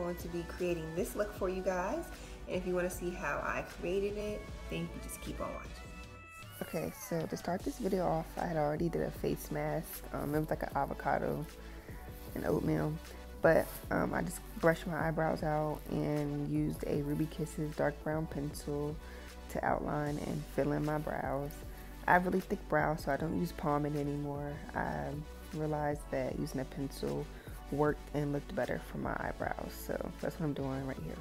going to be creating this look for you guys. And if you want to see how I created it, then you can just keep on watching. Okay, so to start this video off, I had already did a face mask. It was like an avocado and oatmeal. But I just brushed my eyebrows out and used a Ruby Kisses dark brown pencil to outline and fill in my brows. I have really thick brows, so I don't use palming anymore. I realized that using a pencil worked and looked better for my eyebrows. So that's what I'm doing right here.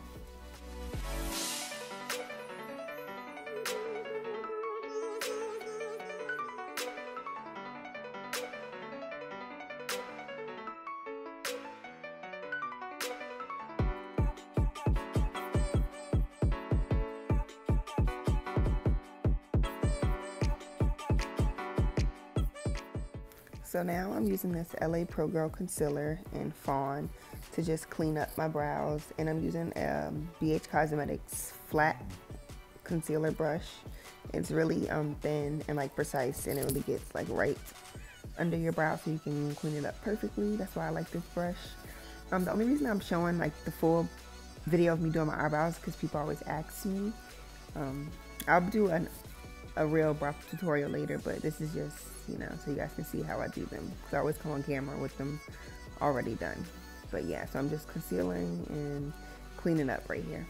So now I'm using this LA Pro Girl concealer in Fawn to just clean up my brows, and I'm using BH Cosmetics flat concealer brush. It's really thin and like precise, and it really gets like right under your brow so you can clean it up perfectly. That's why I like this brush. The only reason I'm showing like the full video of me doing my eyebrows because people always ask me. I'll do a real brow tutorial later, but this is just, you know, so you guys can see how I do them, because I always come on camera with them already done. But yeah, so I'm just concealing and cleaning up right here.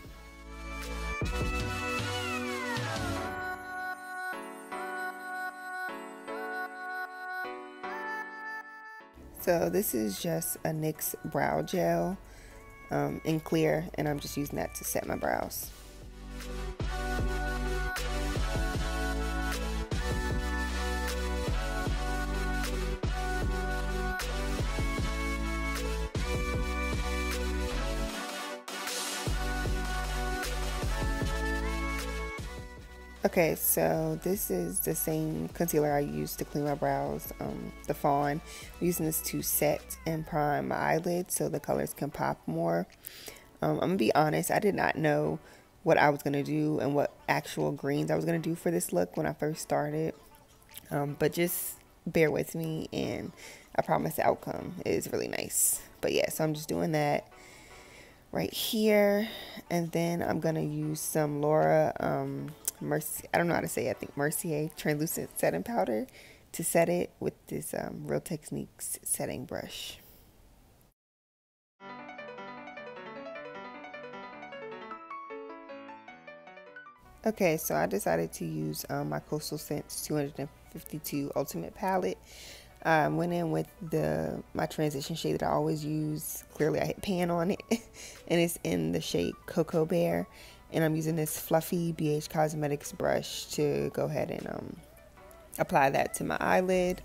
So this is just a NYX brow gel in clear, and I'm just using that to set my brows. Okay, so this is the same concealer I used to clean my brows, the Fawn. I'm using this to set and prime my eyelids so the colors can pop more. I'm gonna be honest, I did not know what I was gonna do and what actual greens I was gonna do for this look when I first started. But just bear with me, and I promise the outcome is really nice. But yeah, so I'm just doing that right here, and then I'm gonna use some Laura Mercier, I don't know how to say it, I think Mercier translucent setting powder to set it with this Real Techniques setting brush. Okay, so I decided to use my Costal Scents 252 Ultimate palette. Went in with my transition shade that I always use. Clearly I hit pan on it, and it's in the shade Cocoa Bear. And I'm using this fluffy BH Cosmetics brush to go ahead and apply that to my eyelid.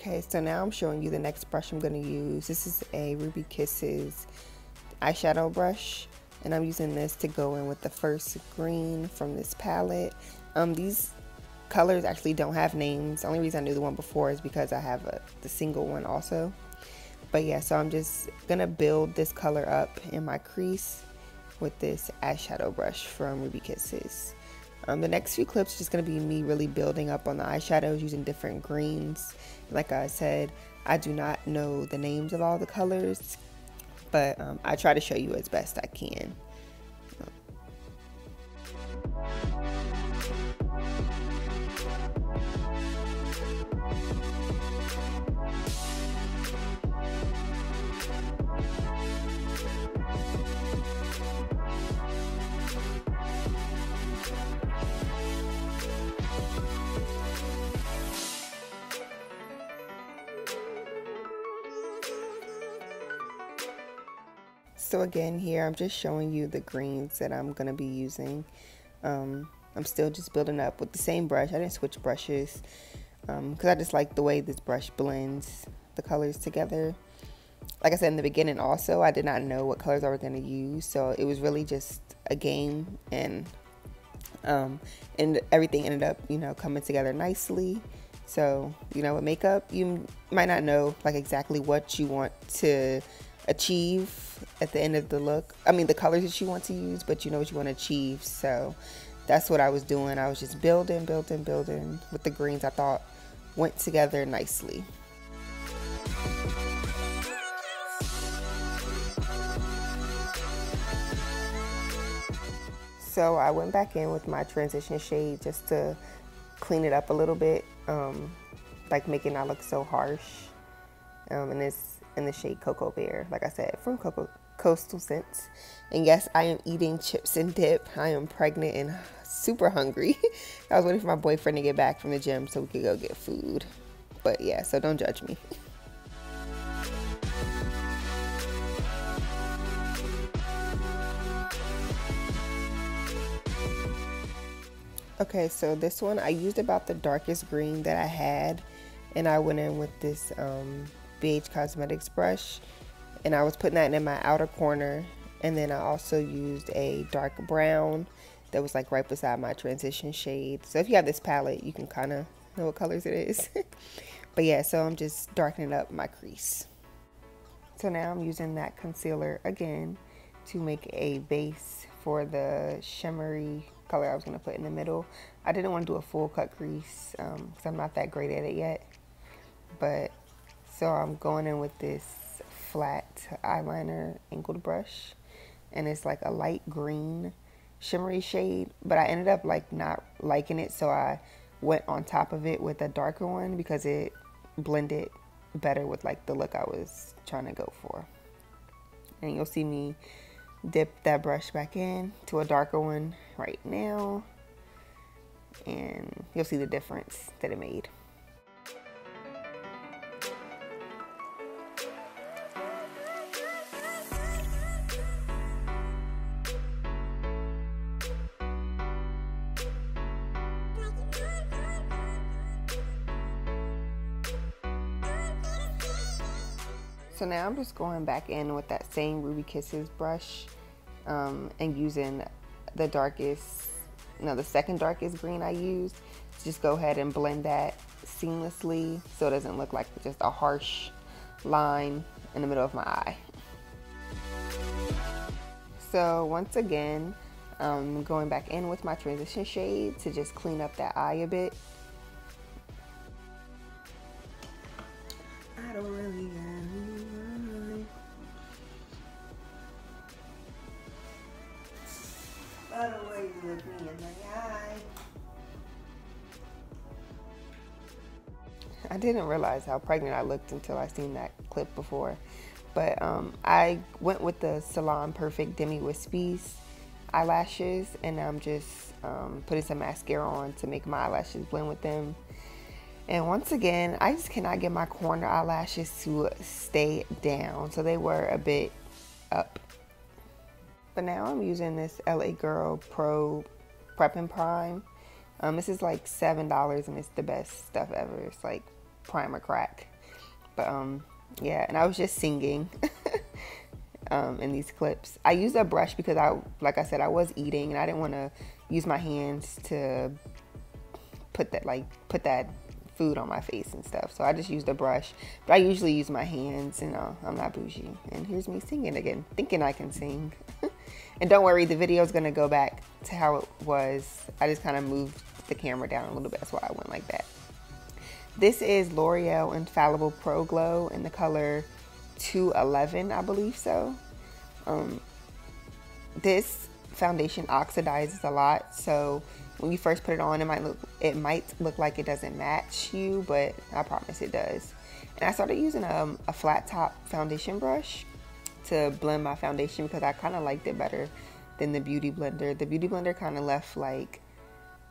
Okay, so now I'm showing you the next brush I'm going to use. This is a Ruby Kisses eyeshadow brush, and I'm using this to go in with the first green from this palette. These colors actually don't have names. The only reason I knew the one before is because I have the single one also. But yeah, so I'm just gonna build this color up in my crease with this eyeshadow brush from Ruby Kisses. The next few clips are just gonna be me really building up on the eyeshadows using different greens. Like I said, I do not know the names of all the colors, but I try to show you as best I can. So again, here I'm just showing you the greens that I'm going to be using. I'm still just building up with the same brush. I didn't switch brushes because I just like the way this brush blends the colors together. Like I said in the beginning also, I did not know what colors I was going to use, so it was really just a game, and everything ended up, you know, coming together nicely. So, you know, with makeup, you might not know like exactly what you want to achieve at the end of the look. I mean, the colors that you want to use, but you know what you want to achieve. So that's what I was doing. I was just building with the greens I thought went together nicely. So I went back in with my transition shade just to clean it up a little bit, like make it not look so harsh. And it's in the shade Cocoa Bear, like I said, from Coastal Scents. And yes, I am eating chips and dip. I am pregnant and super hungry. I was waiting for my boyfriend to get back from the gym so we could go get food. But yeah, so don't judge me. Okay, so this one I used about the darkest green that I had, and I went in with this BH Cosmetics brush, and I was putting that in my outer corner, and then I also used a dark brown that was like right beside my transition shade. So if you have this palette, you can kind of know what colors it is. But yeah, so I'm just darkening up my crease. So now I'm using that concealer again to make a base for the shimmery color I was going to put in the middle. I didn't want to do a full cut crease because I'm not that great at it yet. But so I'm going in with this flat eyeliner angled brush, and it's like a light green shimmery shade, but I ended up like not liking it, so I went on top of it with a darker one because it blended better with like the look I was trying to go for. And you'll see me dip that brush back in to a darker one right now, and you'll see the difference that it made. So now I'm just going back in with that same Ruby Kisses brush and using the second darkest green I used to just go ahead and blend that seamlessly so it doesn't look like just a harsh line in the middle of my eye. So once again, going back in with my transition shade to just clean up that eye a bit. I don't really by the way you look me in the eye. I didn't realize how pregnant I looked until I seen that clip before. But I went with the Salon Perfect Demi Wispies eyelashes, and I'm just putting some mascara on to make my eyelashes blend with them. And once again, I just cannot get my corner eyelashes to stay down, so they were a bit up. But now I'm using this LA Girl Pro Prep and Prime. This is like $7 and it's the best stuff ever. It's like primer crack. But yeah, and I was just singing in these clips. I used a brush because like I said, I was eating and I didn't want to use my hands to put that food on my face and stuff. So I just used a brush, but I usually use my hands, you know, I'm not bougie. And here's me singing again, thinking I can sing. And don't worry, the video is going to go back to how it was. I just kind of moved the camera down a little bit. That's why I went like that. This is L'Oreal Infallible Pro Glow in the color 211, I believe so. This foundation oxidizes a lot, so when you first put it on, it might look like it doesn't match you, but I promise it does. And I started using a flat top foundation brush to blend my foundation because I kind of liked it better than the Beauty Blender. The Beauty Blender kind of left like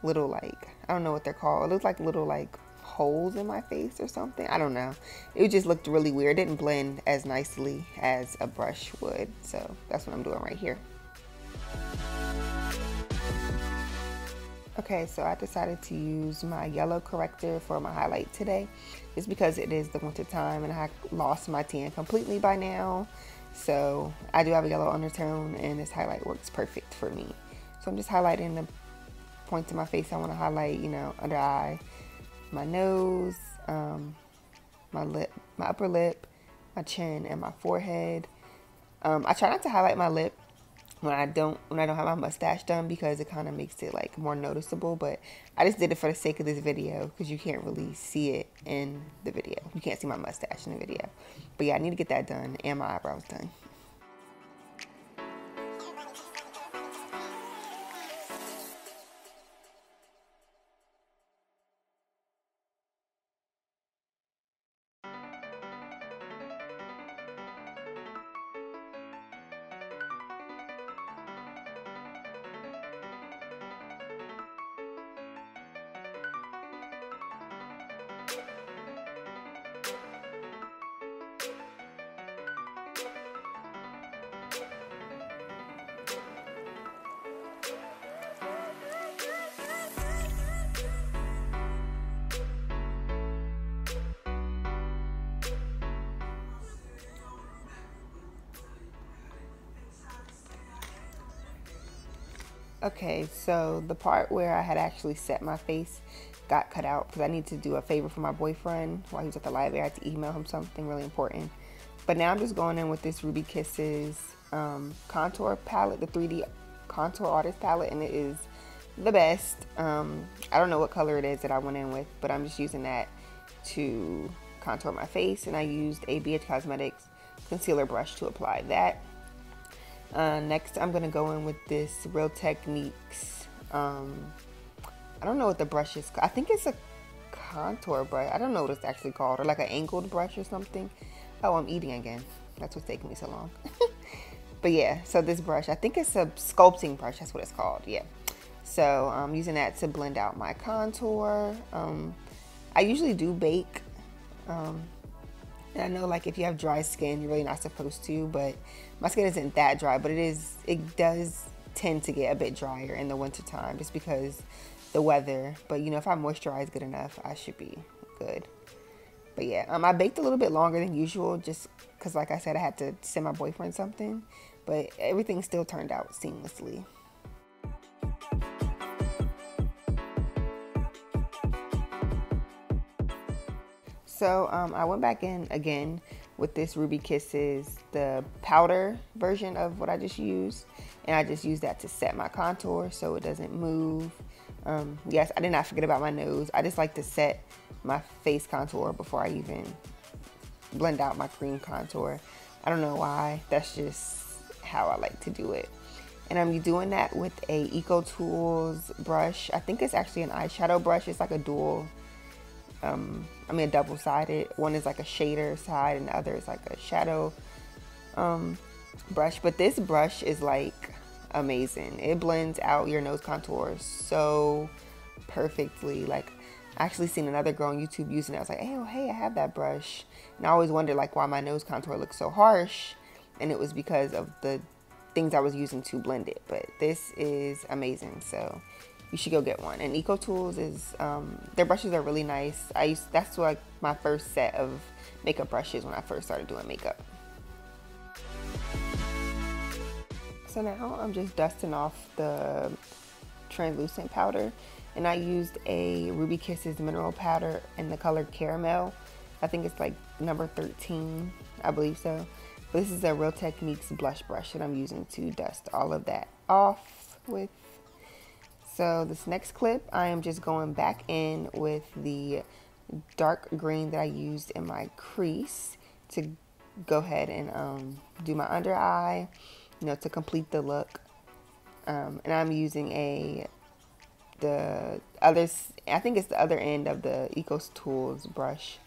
little, like, I don't know what they're called. It looked like little like holes in my face or something. I don't know. It just looked really weird. It didn't blend as nicely as a brush would. So that's what I'm doing right here. Okay, so I decided to use my yellow corrector for my highlight today. It's because it is the winter time and I lost my tan completely by now. So I do have a yellow undertone and this highlight works perfect for me. So I'm just highlighting the points of my face I want to highlight, you know, under eye, my nose, my lip, my upper lip, my chin, and my forehead. I try not to highlight my lip when I don't have my mustache done, because it kind of makes it like more noticeable. But I just did it for the sake of this video, because you can't really see it in the video. You can't see my mustache in the video. But yeah, I need to get that done, and my eyebrows done. Okay, so the part where I had actually set my face got cut out because I need to do a favor for my boyfriend while he was at the library. I had to email him something really important. But now I'm just going in with this Ruby Kisses contour palette, the 3D contour artist palette, and it is the best. I don't know what color it is that I went in with, but I'm just using that to contour my face, and I used a BH Cosmetics concealer brush to apply that. Next, I'm going to go in with this Real Techniques, I don't know what the brush is. I think it's a contour brush. I don't know what it's actually called, or like an angled brush or something. Oh, I'm eating again. That's what's taking me so long. But yeah, so this brush, I think it's a sculpting brush. That's what it's called, yeah. So I'm using that to blend out my contour. I usually do bake. And I know, like, if you have dry skin, you're really not supposed to, but my skin isn't that dry, but it does tend to get a bit drier in the winter time just because the weather. But you know, if I moisturize good enough, I should be good. But yeah, I baked a little bit longer than usual just because, like I said, I had to send my boyfriend something, but everything still turned out seamlessly. So I went back in again with this Ruby Kisses, the powder version of what I just used. And I just used that to set my contour so it doesn't move. Yes, I did not forget about my nose. I just like to set my face contour before I even blend out my cream contour. I don't know why. That's just how I like to do it. And I'm doing that with a Eco Tools brush. I think it's actually an eyeshadow brush. It's like a dual. A double-sided. One is like a shader side and the other is like a shadow brush. But this brush is like amazing. It blends out your nose contour so perfectly. Like, I actually seen another girl on YouTube using it. I was like, hey, I have that brush. And I always wondered like why my nose contour looks so harsh, and it was because of the things I was using to blend it. But this is amazing, so you should go get one. And Eco Tools is, their brushes are really nice. That's like my first set of makeup brushes when I first started doing makeup. So now I'm just dusting off the translucent powder, and I used a Ruby Kisses mineral powder in the color Caramel. I think it's like number 13, I believe so. But this is a Real Techniques blush brush that I'm using to dust all of that off with. So this next clip, I am just going back in with the dark green that I used in my crease to go ahead and do my under eye, you know, to complete the look. And I'm using I think it's the other end of the Eco Tools brush.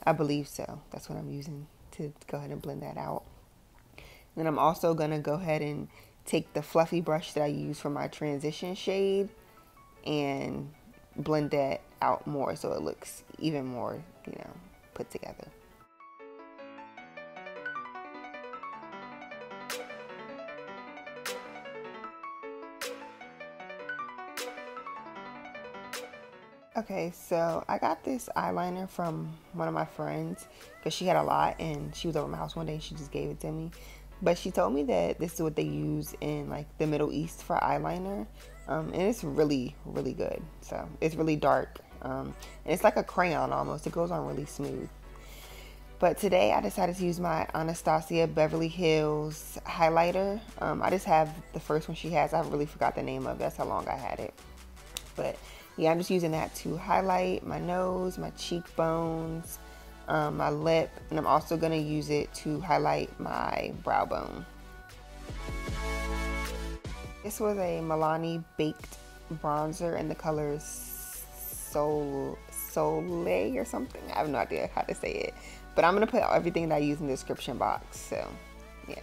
I believe so. That's what I'm using to go ahead and blend that out. And then I'm also gonna go ahead and take the fluffy brush that I use for my transition shade and blend that out more so it looks even more, you know, put together. Okay, so I got this eyeliner from one of my friends because she had a lot and she was over my house one day and she just gave it to me. But she told me that this is what they use in like the Middle East for eyeliner. And it's really, really good. So it's really dark. And it's like a crayon almost. It goes on really smooth. But today I decided to use my Anastasia Beverly Hills highlighter. I just have the first one she has. I really forgot the name of it. That's how long I had it. But yeah, I'm just using that to highlight my nose, my cheekbones, my lip, and I'm also going to use it to highlight my brow bone. This was a Milani Baked bronzer in the color Soleil or something. I have no idea how to say it. But I'm going to put everything that I use in the description box. So, yeah.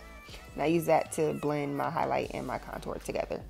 And I use that to blend my highlight and my contour together.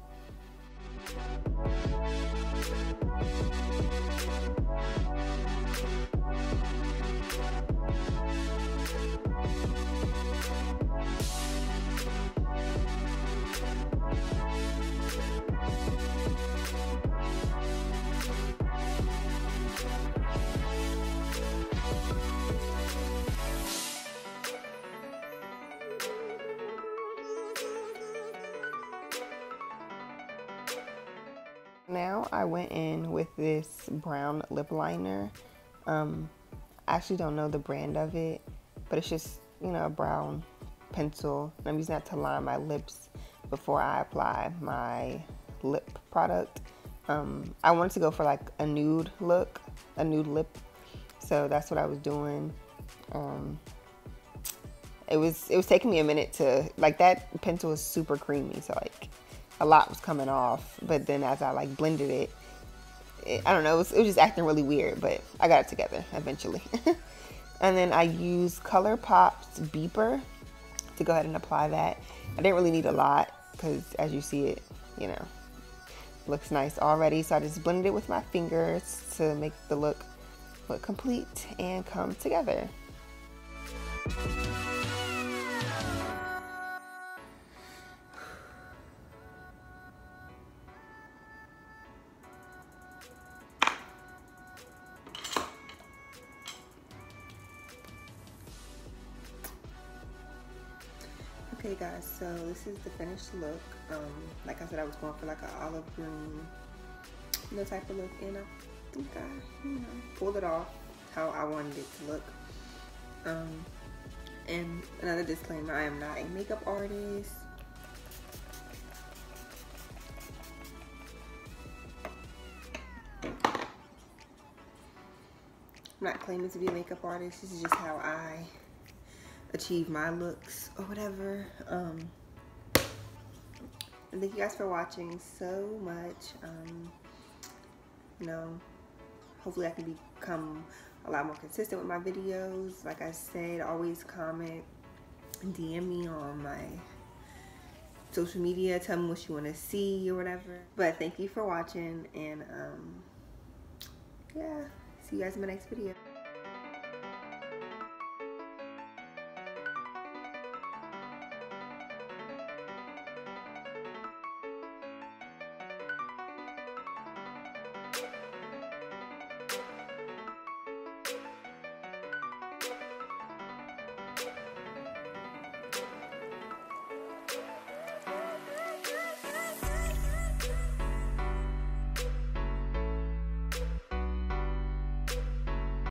Now I went in with this brown lip liner. I actually don't know the brand of it, but it's just, you know, a brown pencil. And I'm using that to line my lips before I apply my lip product. I wanted to go for like a nude look, a nude lip. So that's what I was doing. It was taking me a minute to, like, that pencil is super creamy, so like a lot was coming off, but then as I like blended it, I don't know, it was just acting really weird, but I got it together eventually. And then I used Colourpop's beeper to go ahead and apply that. I didn't really need a lot because as you see it, you know, looks nice already. So I just blended it with my fingers to make the look complete and come together. Okay guys, so this is the finished look. Like I said, I was going for like an olive green, you know, type of look, and I think I, you know, pulled it off how I wanted it to look. And another disclaimer, I am not a makeup artist. I'm not claiming to be a makeup artist. This is just how I achieve my looks or whatever. And thank you guys for watching so much. You know, hopefully I can become a lot more consistent with my videos. Like I said, always comment, DM me on my social media, tell me what you want to see or whatever. But thank you for watching, and yeah, see you guys in my next video.